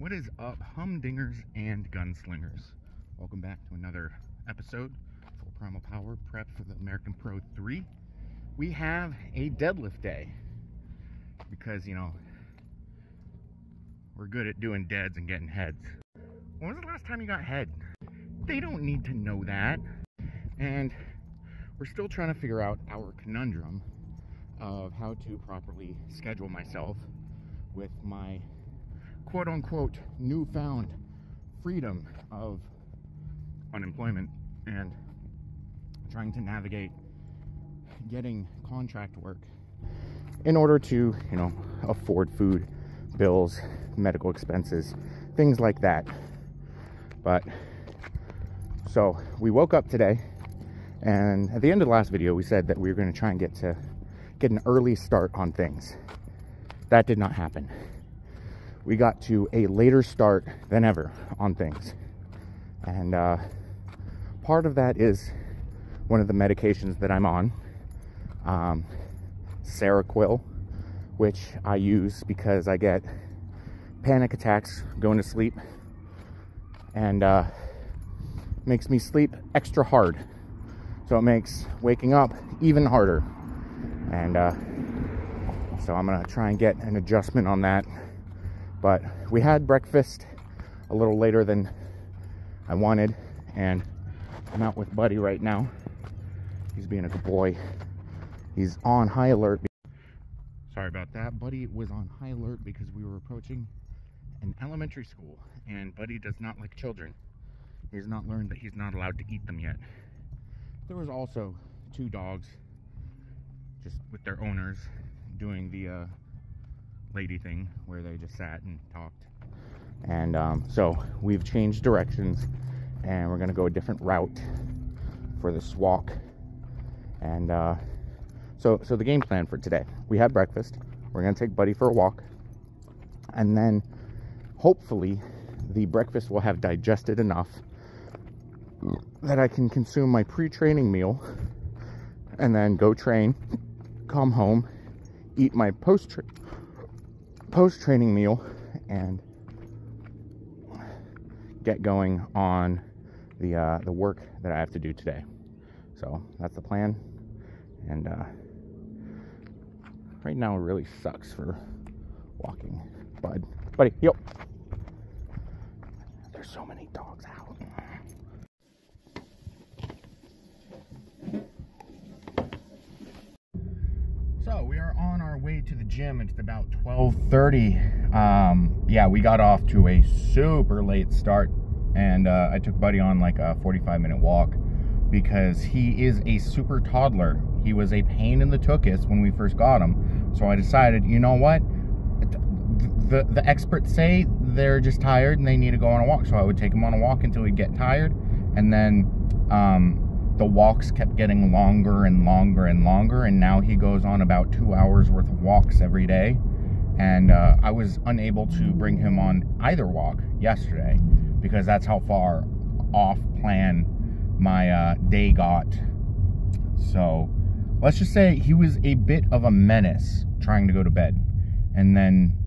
What is up, humdingers and gunslingers? Welcome back to another episode, Full Primal Power Prep for the American Pro 3. We have a deadlift day because, you know, we're good at doing deads and getting heads. When was the last time you got head? They don't need to know that. And we're still trying to figure out our conundrum of how to properly schedule myself with my quote-unquote newfound freedom of unemployment and trying to navigate getting contract work in order to, you know, afford food, bills, medical expenses, things like that. But so we woke up today, and at the end of the last video we said that we were going to try and get an early start on things. That did not happen. We got to a later start than ever on things. And part of that is one of the medications that I'm on, Seroquel, which I use because I get panic attacks going to sleep, and makes me sleep extra hard. So it makes waking up even harder. And so I'm gonna try and get an adjustment on that. But we had breakfast a little later than I wanted, and I'm out with Buddy right now. He's being a good boy. He's on high alert. Sorry about that. Buddy was on high alert because we were approaching an elementary school, and Buddy does not like children. He's not learned that he's not allowed to eat them yet. There was also two dogs just with their owners doing the lady thing where they just sat and talked. And so we've changed directions, and we're gonna go a different route for this walk. And so the game plan for today, we had breakfast, we're gonna take Buddy for a walk, and then hopefully the breakfast will have digested enough that I can consume my pre-training meal and then go train, come home, eat my post-training meal, and get going on the work that I have to do today. So that's the plan. And right now it really sucks for walking. Buddy, yo. There's so many dogs out. So we are on our way to the gym. It's about 12:30. Yeah, we got off to a super late start, and I took Buddy on like a 45-minute walk because he is a super toddler. He was a pain in the tuchus when we first got him. So I decided, you know what? The experts say they're just tired and they need to go on a walk. So I would take him on a walk until he'd get tired, and then the walks kept getting longer and longer and longer, and now he goes on about 2 hours worth of walks every day. And I was unable to bring him on either walk yesterday because that's how far off plan my day got. So let's just say he was a bit of a menace trying to go to bed. And then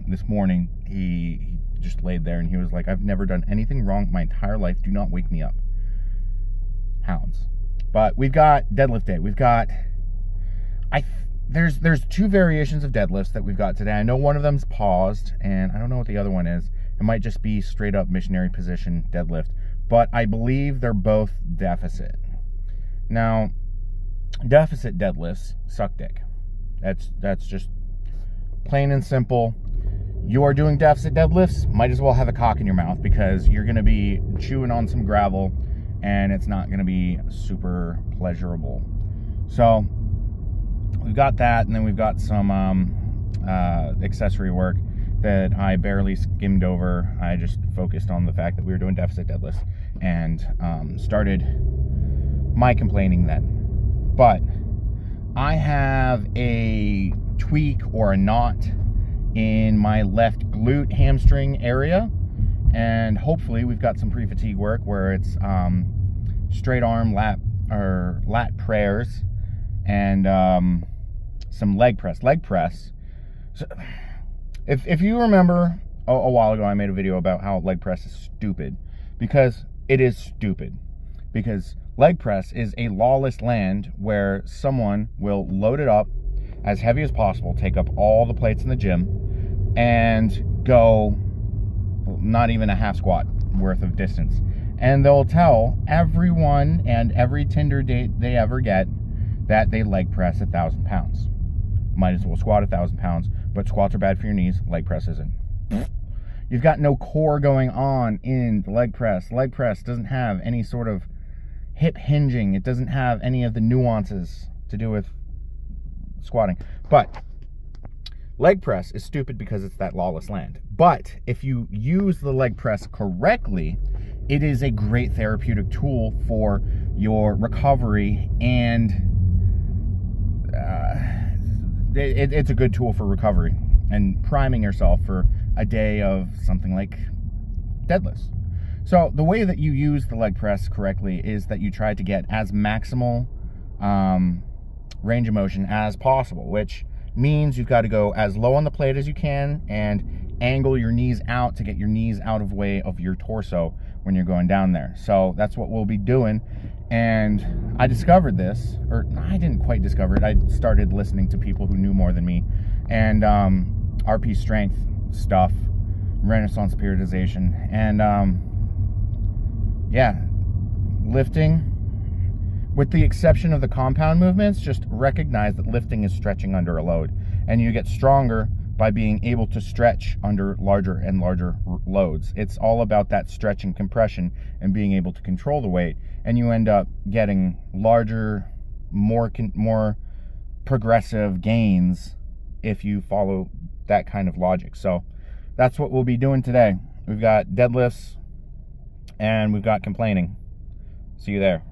this morning he just laid there and he was like, I've never done anything wrong my entire life. Do not wake me up. Hounds. But we've got deadlift day. We've got there's two variations of deadlifts that we've got today. I know one of them's paused, and I don't know what the other one is. It might just be straight up missionary position deadlift, but I believe they're both deficit. Now, deficit deadlifts suck dick. That's just plain and simple. You are doing deficit deadlifts, might as well have a cock in your mouth, because you're going to be chewing on some gravel and it's not going to be super pleasurable. So we've got that, and then we've got some accessory work that I barely skimmed over. I just focused on the fact that we were doing deficit deadlifts and started my complaining then. But I have a tweak or a knot in my left glute hamstring area, and hopefully we've got some pre-fatigue work where it's straight arm lat prayers and some leg press. So if you remember a while ago I made a video about how leg press is stupid, because it is stupid. Because leg press is a lawless land where someone will load it up as heavy as possible, take up all the plates in the gym, and go not even a half squat worth of distance. And they'll tell everyone and every Tinder date they ever get that they leg press 1,000 pounds. Might as well squat 1,000 pounds, but squats are bad for your knees, leg press isn't. You've got no core going on in the leg press. Leg press doesn't have any sort of hip hinging. It doesn't have any of the nuances to do with squatting. But leg press is stupid because it's that lawless land. But if you use the leg press correctly, it is a great therapeutic tool for your recovery, and it's a good tool for recovery and priming yourself for a day of something like deadlifts. So the way that you use the leg press correctly is that you try to get as maximal range of motion as possible, which means you've got to go as low on the plate as you can and angle your knees out to get your knees out of way of your torso when you're going down there. So that's what we'll be doing. And I discovered this, or I didn't quite discover it. I started listening to people who knew more than me, and RP strength stuff, Renaissance periodization, and yeah, lifting, with the exception of the compound movements, just recognize that lifting is stretching under a load, and you get stronger by being able to stretch under larger and larger loads. It's all about that stretch and compression and being able to control the weight, and you end up getting larger, more progressive gains if you follow that kind of logic. So that's what we'll be doing today. We've got deadlifts and we've got complaining. See you there.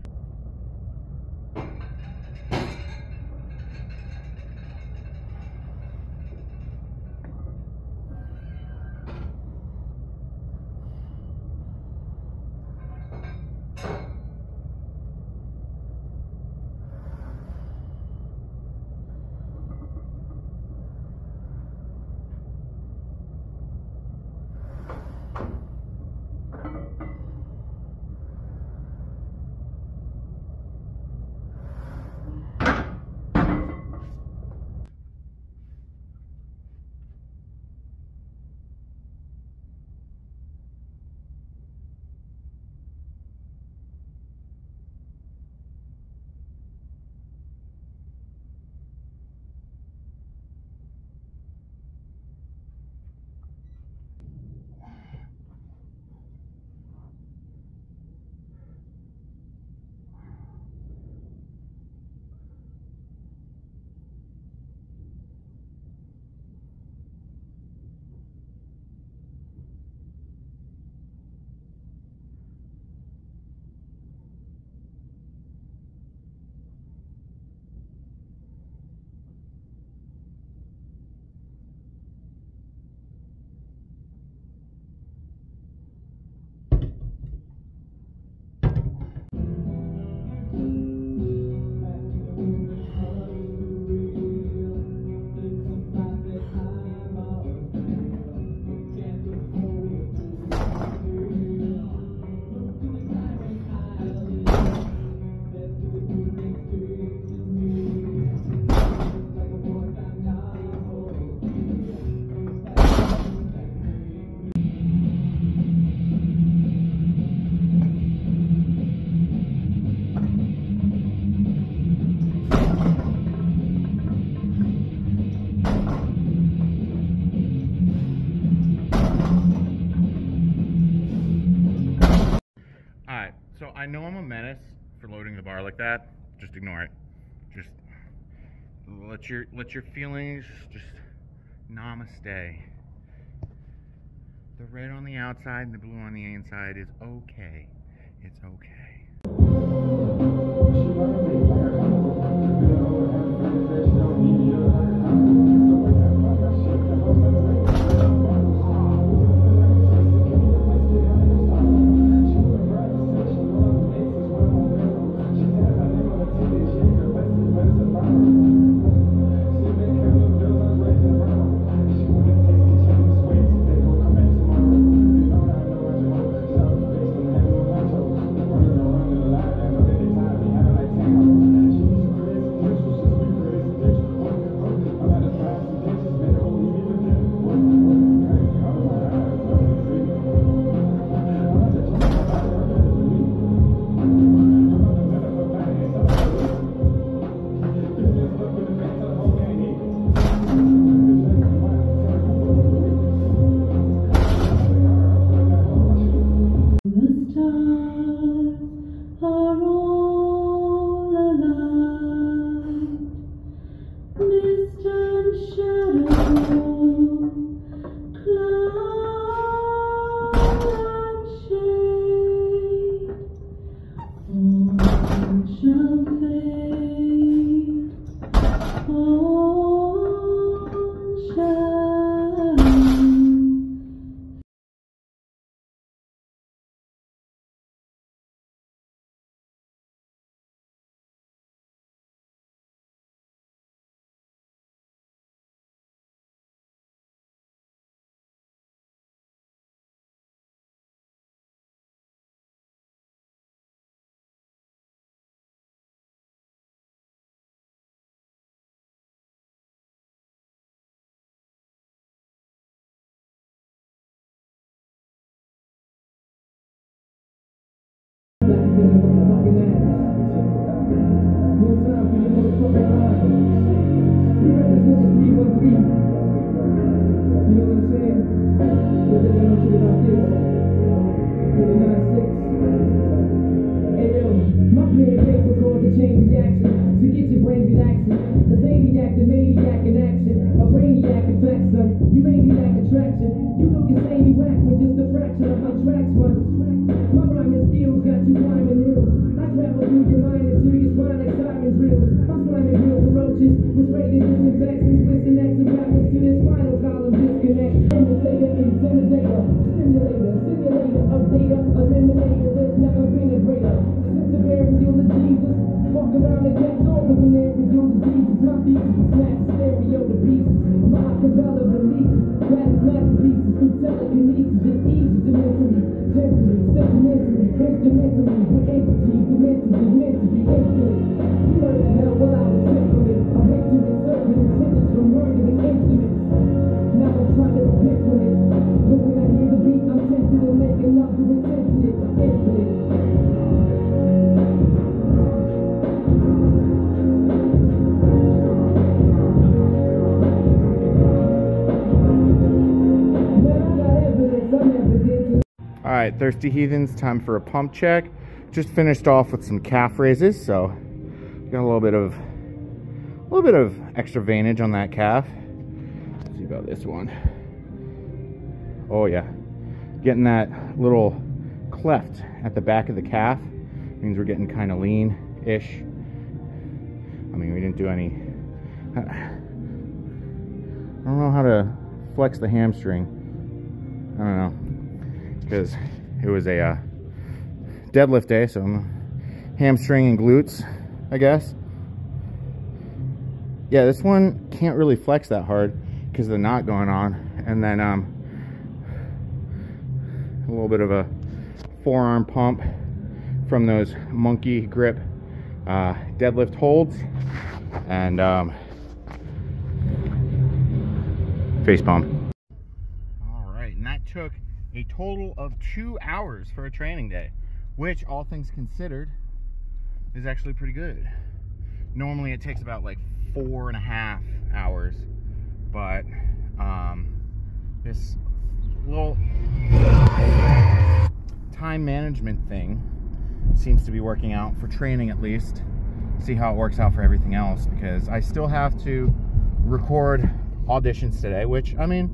So I know I'm a menace for loading the bar like that. Just ignore it. Just let your feelings just namaste. The red on the outside and the blue on the inside is okay. It's okay. are all alive. Mist and shadow, cloud and shade, all shall fade, all shall. You made me lack attraction. You look insanely whack with just a fraction of my tracks run. My rhyming skills got you climbing hills. I travel through your mind until your spine like siren drills. I'm climbing hills and roaches with rated disinfectants, twisting X and rappers to this spinal column disconnect. Imitator, intimidator, simulator, simulator of data, eliminator. There's never been a greater sense of aerial to Jesus. Fuck around and get all the venereal diseases. My thesis is snatch stereo to pieces. My acapella releases, masterpieces through telekinesis. It eases to mentally, gently, sentimentally, instrumentally, with entity, mentally, infinite. You learned the hell while I was simpling. I went to the circuit and sentence from murdering instruments. Now I'm trying to repent from it. But when I hear the beat, I'm tempted to make enough to attend to it. I'm infinite. Alright, thirsty heathens, time for a pump check. Just finished off with some calf raises, so got a little bit of extra veinage on that calf. Let's see about this one. Oh yeah, getting that little cleft at the back of the calf means we're getting kind of lean-ish. I mean, we didn't do any. I don't know how to flex the hamstring. I don't know, because it was a deadlift day, so I'm hamstring and glutes, I guess. Yeah, this one can't really flex that hard because of the knot going on, and then a little bit of a forearm pump from those monkey grip deadlift holds, and face pump. All right, and that took a total of 2 hours for a training day, which, all things considered, is actually pretty good. Normally it takes about like 4.5 hours, but this little time management thing seems to be working out for training, at least. See how it works out for everything else, because I still have to record auditions today, which, I mean,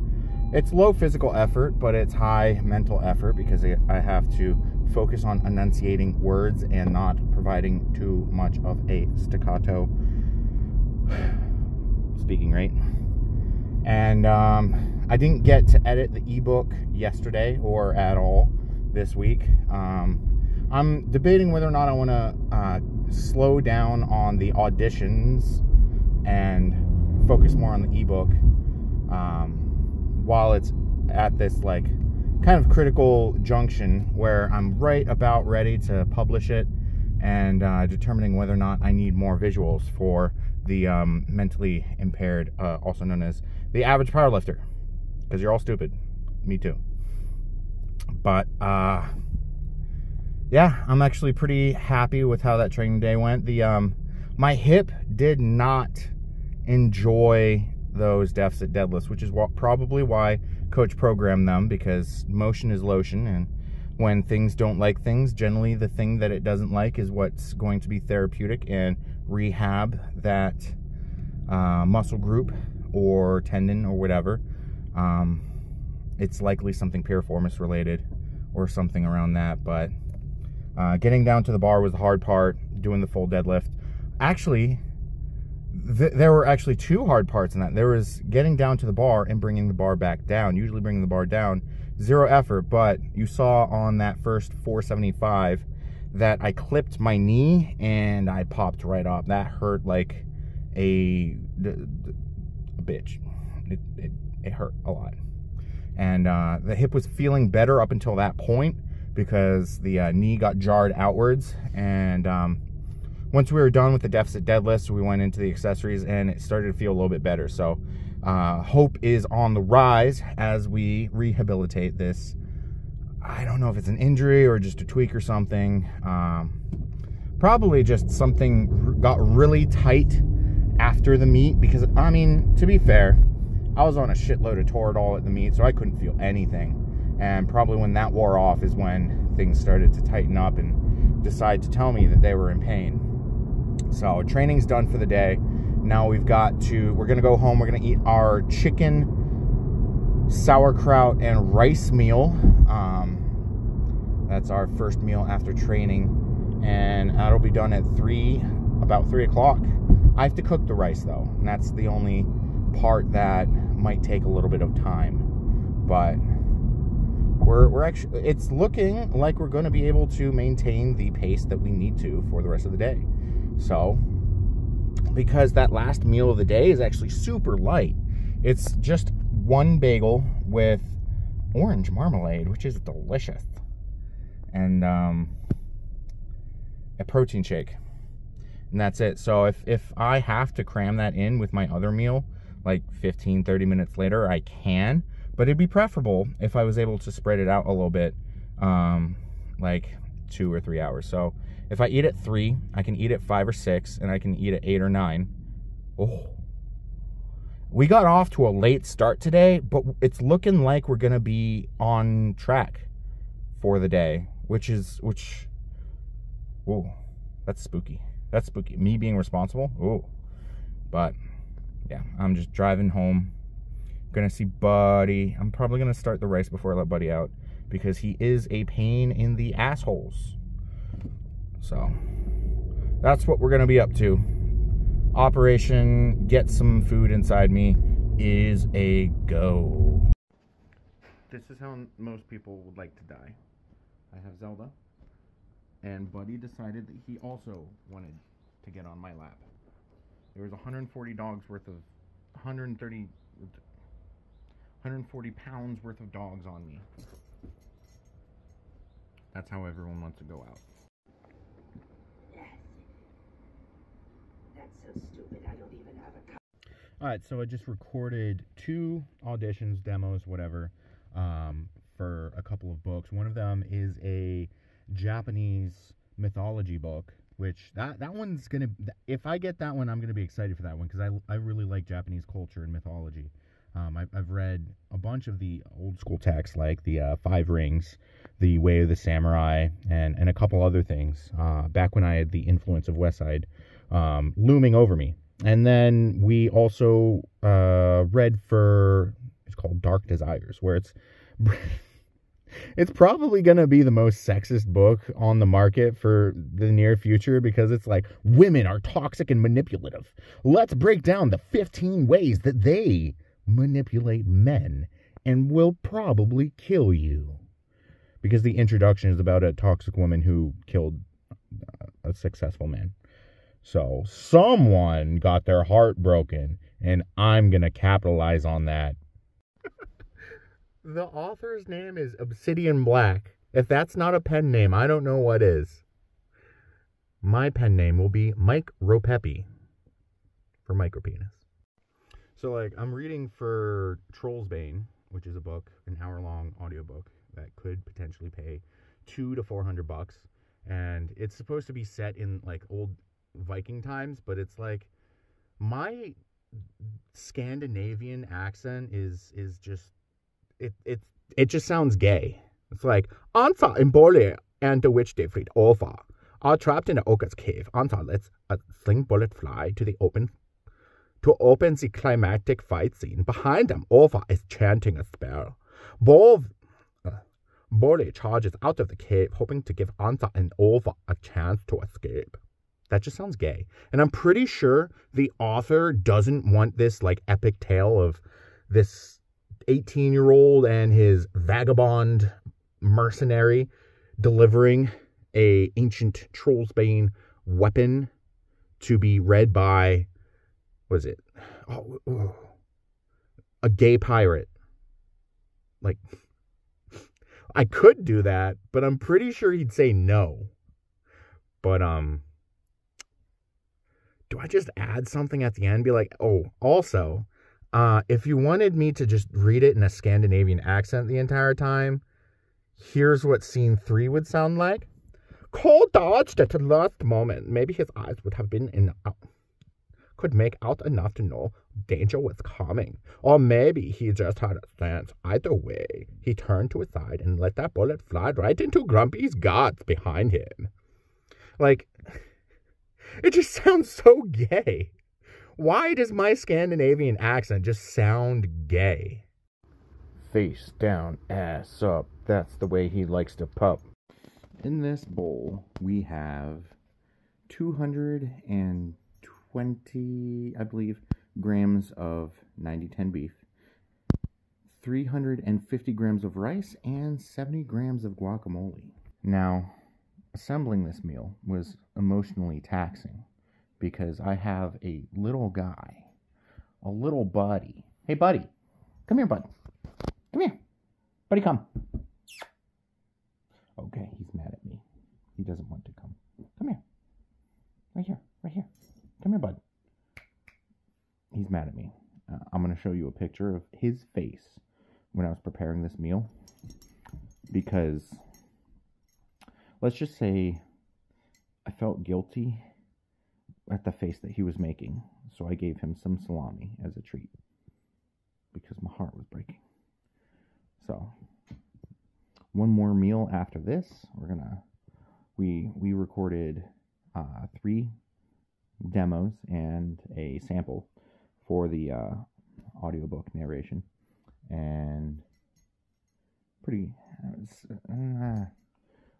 it's low physical effort, but it's high mental effort, because I have to focus on enunciating words and not providing too much of a staccato speaking rate. And I didn't get to edit the ebook yesterday or at all this week. I'm debating whether or not I want to slow down on the auditions and focus more on the ebook while it's at this like kind of critical junction where I'm right about ready to publish it, and determining whether or not I need more visuals for the mentally impaired, also known as the average powerlifter, because you're all stupid. Me too. But yeah, I'm actually pretty happy with how that training day went. The my hip did not enjoy those deficit deadlifts, which is probably why coach programmed them, because motion is lotion, and when things don't like things, generally the thing that it doesn't like is what's going to be therapeutic and rehab that muscle group or tendon or whatever. It's likely something piriformis related or something around that. But getting down to the bar was the hard part, doing the full deadlift. Actually, there were actually two hard parts in that. There was getting down to the bar and bringing the bar back down. Usually bringing the bar down, zero effort, but you saw on that first 475 that I clipped my knee and I popped right off. That hurt like a bitch. It hurt a lot. And the hip was feeling better up until that point because the knee got jarred outwards. And once we were done with the deficit deadlifts, we went into the accessories and it started to feel a little bit better. So hope is on the rise as we rehabilitate this. I don't know if it's an injury or just a tweak or something. Probably just something got really tight after the meet because, I mean, to be fair, I was on a shitload of Toradol at the meet, so I couldn't feel anything. And probably when that wore off is when things started to tighten up and decide to tell me that they were in pain. So training's done for the day. Now we're gonna go home. We're gonna eat our chicken, sauerkraut, and rice meal. That's our first meal after training. And that'll be done at about 3 o'clock. I have to cook the rice though, and that's the only part that might take a little bit of time. But we're actually, it's looking like we're going to be able to maintain the pace that we need to for the rest of the day. So, because that last meal of the day is actually super light. It's just one bagel with orange marmalade, which is delicious, and a protein shake, and that's it. So if I have to cram that in with my other meal like 15-30 minutes later, I can, but it'd be preferable if I was able to spread it out a little bit, like 2 or 3 hours. So if I eat at 3, I can eat at 5 or 6, and I can eat at 8 or 9. Oh, we got off to a late start today, but it's looking like we're gonna be on track for the day, oh, that's spooky. That's spooky. Me being responsible. Oh, but yeah, I'm just driving home. Gonna see Buddy. I'm probably gonna start the rice before I let Buddy out because he is a pain in the assholes. So that's what we're gonna be up to. Operation Get Some Food Inside Me is a go. This is how most people would like to die. I have Zelda, and Buddy decided that he also wanted to get on my lap. There was 140 dogs worth of 140 pounds worth of dogs on me. That's how everyone wants to go out. That's so stupid. I don't even have a cup. Alright, so I just recorded 2 auditions, demos, whatever, for a couple of books. One of them is a Japanese mythology book, which that one's gonna, if I get that one, I'm gonna be excited for that one, because I really like Japanese culture and mythology. I've read a bunch of the old school texts, like the 5 Rings, the Way of the Samurai, and a couple other things, back when I had the influence of West Side looming over me. And then we also read for, it's called Dark Desires, where it's it's probably going to be the most sexist book on the market for the near future, because it's like, women are toxic and manipulative. Let's break down the 15 ways that they manipulate men and will probably kill you. Because the introduction is about a toxic woman who killed a successful man. So someone got their heart broken, and I'm going to capitalize on that. The author's name is Obsidian Black. If that's not a pen name, I don't know what is. My pen name will be Mike Ropepi for micropenis. So, like, I'm reading for Troll's Bane, which is a book, an hour-long audiobook that could potentially pay $200 to $400. And it's supposed to be set in, like, old Viking times, but it's like, my Scandinavian accent is just, it just sounds gay. It's like, Ansa and Bolly and the witch they fleet Orpha are trapped in the ogre's cave. Ansa lets a sling bullet fly to open the climactic fight scene. Behind them, Orpha is chanting a spell. Bolly charges out of the cave, hoping to give Ansa and Orpha a chance to escape. That just sounds gay. And I'm pretty sure the author doesn't want this, like, epic tale of this 18-year-old and his vagabond mercenary delivering a ancient Trollsbane weapon to be read by, what is it? A gay pirate. Like, I could do that, but I'm pretty sure he'd say no. But, do I just add something at the end? Be like, oh, also, if you wanted me to just read it in a Scandinavian accent the entire time, here's what scene 3 would sound like. Cole dodged at the last moment. Maybe his eyes would have been could make out enough to know danger was coming. Or maybe he just had a sense. Either way, he turned to his side and let that bullet fly right into Grumpy's guts behind him. Like, it just sounds so gay. Why does my Scandinavian accent just sound gay? Face down, ass up. That's the way he likes to pup. In this bowl, we have 220, I believe, grams of 90-10 beef, 350 grams of rice, and 70 grams of guacamole. Now, assembling this meal was emotionally taxing because I have a little guy, a little buddy. Hey, buddy. Come here, bud. Come here. Buddy, come. Okay, he's mad at me. He doesn't want to come. Come here. Right here. Right here. Come here, bud. He's mad at me. I'm going to show you a picture of his face when I was preparing this meal. Because, let's just say, I felt guilty at the face that he was making. So I gave him some salami as a treat. Because my heart was breaking. So, one more meal after this. We recorded 3 demos and a sample for the audiobook narration, and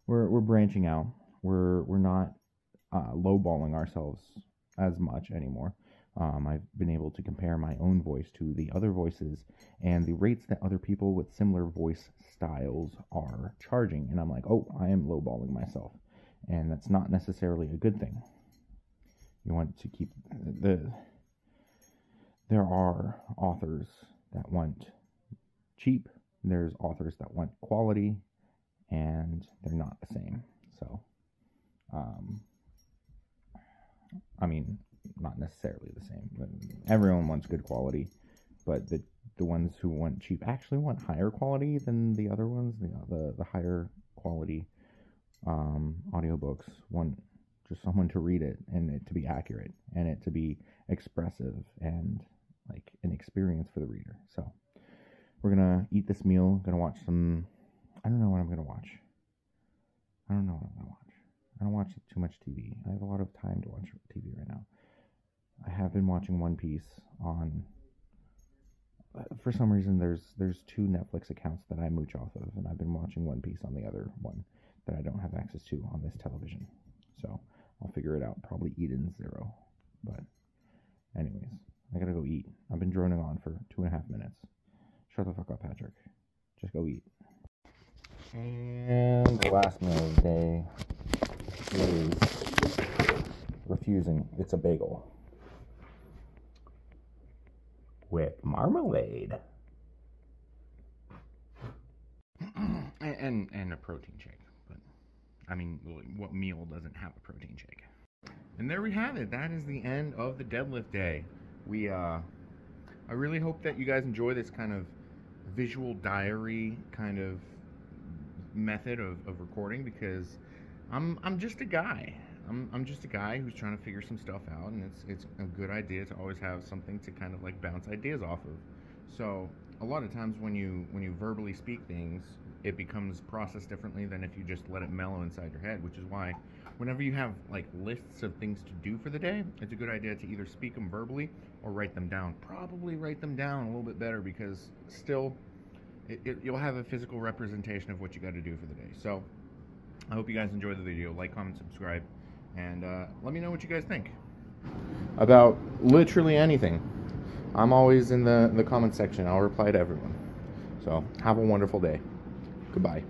we're branching out. We're not lowballing ourselves as much anymore. I've been able to compare my own voice to the other voices and the rates that other people with similar voice styles are charging. And I'm like, oh, I am lowballing myself. And that's not necessarily a good thing. You want to keep there are authors that want cheap. There's authors that want quality, and they're not the same. So, I mean, not necessarily the same. Everyone wants good quality, but the ones who want cheap actually want higher quality than the other ones. The higher quality audiobooks want just someone to read it and it to be accurate and it to be expressive and like an experience for the reader. So we're gonna eat this meal. Gonna watch some. I don't know what I'm gonna watch. I don't watch too much TV. I have a lot of time to watch TV right now. I have been watching One Piece on. For some reason, there's 2 Netflix accounts that I mooch off of, and I've been watching One Piece on the other one that I don't have access to on this television. So I'll figure it out. Probably Eden Zero. But anyways, I gotta go eat. I've been droning on for 2.5 minutes. Shut the fuck up, Patrick. Just go eat. And the last meal of the day is refusing. It's a bagel with marmalade and a protein shake. But I mean, what meal doesn't have a protein shake? And there we have it. That is the end of the deadlift day. I really hope that you guys enjoy this kind of visual diary kind of method of recording, because I'm just a guy. I'm just a guy who's trying to figure some stuff out, and it's a good idea to always have something to kind of like bounce ideas off of. So a lot of times when you verbally speak things, it becomes processed differently than if you just let it mellow inside your head, which is why whenever you have like lists of things to do for the day, it's a good idea to either speak them verbally or write them down. Probably write them down a little bit better, because still you'll have a physical representation of what you got to do for the day. So I hope you guys enjoyed the video. Like, comment, subscribe, and let me know what you guys think about literally anything. I'm always in the comment section. I'll reply to everyone. So have a wonderful day. Goodbye.